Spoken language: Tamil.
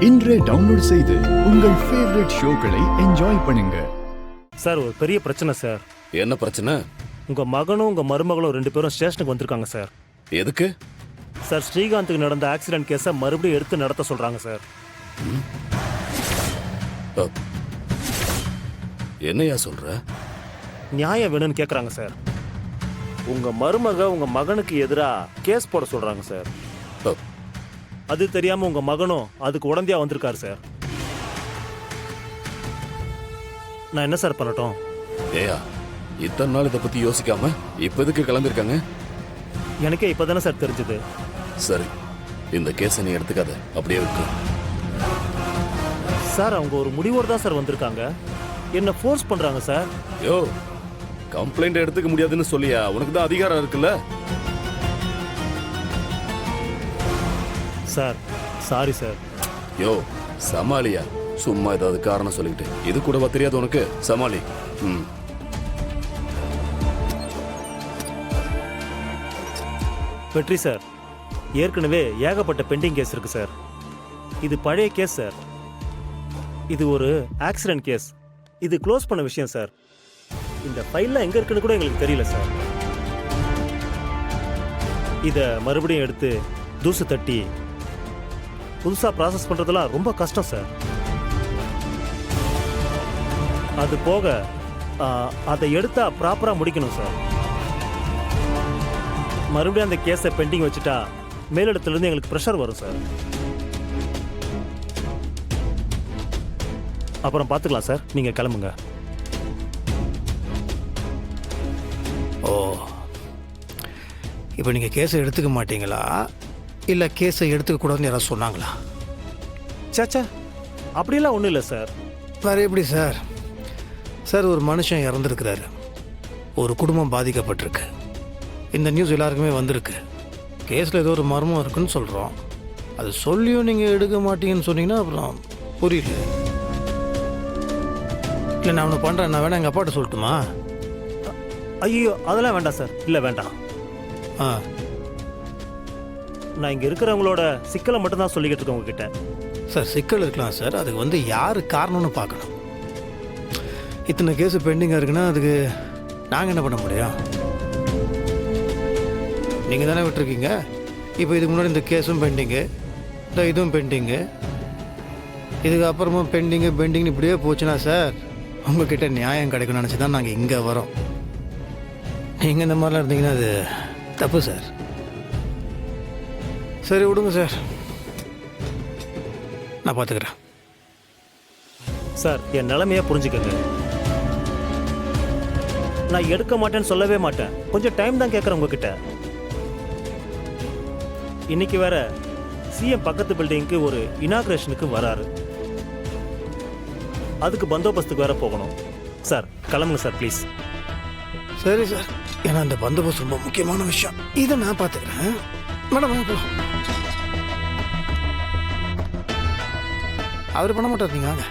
இன்றே டவுன்லோட் செய்து உங்கள் ஃபேவரட் ஷோக்களை என்ஜாய் பண்ணுங்க. சார் ஒரு பெரிய பிரச்சனை சார். என்ன பிரச்சனை? உங்க மகனும் உங்க மருமகளும் 2 பேரும் ஸ்டேஷனுக்கு வந்திருக்காங்க சார். எதுக்கு? சார் ஸ்ரீகாந்துக்கு நடந்த ஆக்சிடென்ட் கேஸை மறுபடியும் எடுத்து நடத்த சொல்றாங்க சார். என்னையா சொல்ற? நியாயம் வேணும்னு கேட்குறாங்க சார். உங்க மருமக உங்க மகனுக்கு எதிராக கேஸ் போட சொல்றாங்க சார். அது தெரியாம உங்க மகனும் அதுக்கு உடந்தையா வந்திருக்காரு சார். நான் என்ன சார் பண்ணட்டும்? ஏயா இத்தனை நாள் இதை பத்தி யோசிக்காம இப்ப எதுக்கு கிளம்பிருக்காங்க? எனக்கே இப்பதானே சார் தெரிஞ்சது. சரி, இந்த கேஸை நீ எடுத்துக்காத, அப்படியே இருக்கு. சார் அவங்க ஒரு முடிவோடு தான் சார் வந்திருக்காங்க. என்ன ஃபோர்ஸ் பண்றாங்க சார். யோ, கம்ப்ளைண்ட் எடுத்துக்க முடியாதுன்னு சொல்லியா? உனக்கு தான் அதிகாரம் இருக்குல்ல. Sir sorry sir. யோ சமாளியா, சும்மா ஏதாவது காரணம் சொல்லிக்கிட்டு. இது கூடவா தெரியாது உனக்கு? சமாளி. வெற்றி சார், ஏற்கனவே ஏகப்பட்ட பெண்டிங் கேஸ் இருக்கு சார். இது பழைய கேஸ் சார். இது ஒரு ஆக்சிடென்ட் கேஸ். இது க்ளோஸ் பண்ண விஷயம் சார். இந்த ஃபைல்லாம் எங்க இருக்குன்னு கூட எங்களுக்கு தெரியல சார். இதை மறுபடியும் எடுத்து தூசு தட்டி புதுசாக ப்ராசஸ் பண்ணுறதுலாம் ரொம்ப கஷ்டம் சார். அது போக அதை எடுத்தா ப்ராப்பராக முடிக்கணும் சார். மறுபடியும் அந்த கேஸை பெண்டிங் வச்சுட்டா மேலிடத்துலேருந்து எங்களுக்கு ப்ரெஷர் வரும் சார். அப்புறம் பார்த்துக்கலாம் சார், நீங்கள் கிளம்புங்க. ஓ, இப்போ நீங்கள் கேஸை எடுத்துக்க மாட்டீங்களா, இல்லை கேஸை எடுத்துக்கக்கூடாதுன்னு யாராவது சொன்னாங்களா? சாச்சா, அப்படிலாம் ஒன்றும் இல்லை சார். வேறு எப்படி சார்? சார், ஒரு மனுஷன் இறந்துருக்கிறாரு, ஒரு குடும்பம் பாதிக்கப்பட்டிருக்கு. இந்த நியூஸ் எல்லாருக்குமே வந்திருக்கு. கேஸில் ஏதோ ஒரு மர்மம் இருக்குன்னு சொல்கிறோம். அது சொல்லியும் நீங்கள் எடுக்க மாட்டீங்கன்னு சொன்னீங்கன்னா அப்புறம் புரியல. இல்லை, நான் ஒன்று பண்ணுறேன். நான் வேணா எங்கள் அப்பாட்ட சொல்லட்டுமா? ஐயோ, அதெல்லாம் வேண்டாம் சார். இல்லை வேண்டாம். நான் இங்கே இருக்கிறவங்களோட சிக்கலை மட்டும்தான் சொல்லிக்கிட்டு இருக்கேன் உங்ககிட்ட. சார், சிக்கல் இருக்கலாம் சார். அதுக்கு யார் காரணம்னு பார்க்கணும். இத்தனை கேஸு பெண்டிங்காக இருக்குன்னா அதுக்கு நாங்கள் என்ன பண்ண முடியும்? நீங்கள் தானே விட்டுருக்கீங்க. இப்போ இதுக்கு முன்னாடி இந்த கேஸும் பெண்டிங்கு, இந்த இதுவும் பெண்டிங்கு, இதுக்கப்புறமும் பெண்டிங்னு இப்படியே போச்சுன்னா சார் உங்ககிட்ட நியாயம் கிடைக்கும்னு நினச்சி தான் நாங்கள் இங்கே வரோம். நீங்கள் இந்த மாதிரிலாம் இருந்தீங்கன்னா அது தப்பு சார். சரி விடுங்க சார், நான் பார்த்துக்கிறேன். சார், என் நிலைமையை புரிஞ்சுக்கங்க. நான் எடுக்க மாட்டேன்னு சொல்லவே மாட்டேன். கொஞ்சம் டைம் தான் கேட்குறேன் உங்ககிட்ட. இன்னைக்கு வேற சிஎம் பக்கத்து பில்டிங்க்கு ஒரு இனாக்ரேஷனுக்கு வராரு. அதுக்கு பந்தோபஸ்துக்கு வேற போகணும். சார் கிளம்புங்க சார் ப்ளீஸ். சரி சார், ஏன்னா அந்த பந்தோபஸ்து ரொம்ப முக்கியமான விஷயம். இதை நான் பார்த்துக்கிறேன். மேடம், அவர் பண்ண மாட்டார், நீங்கள் வாங்க.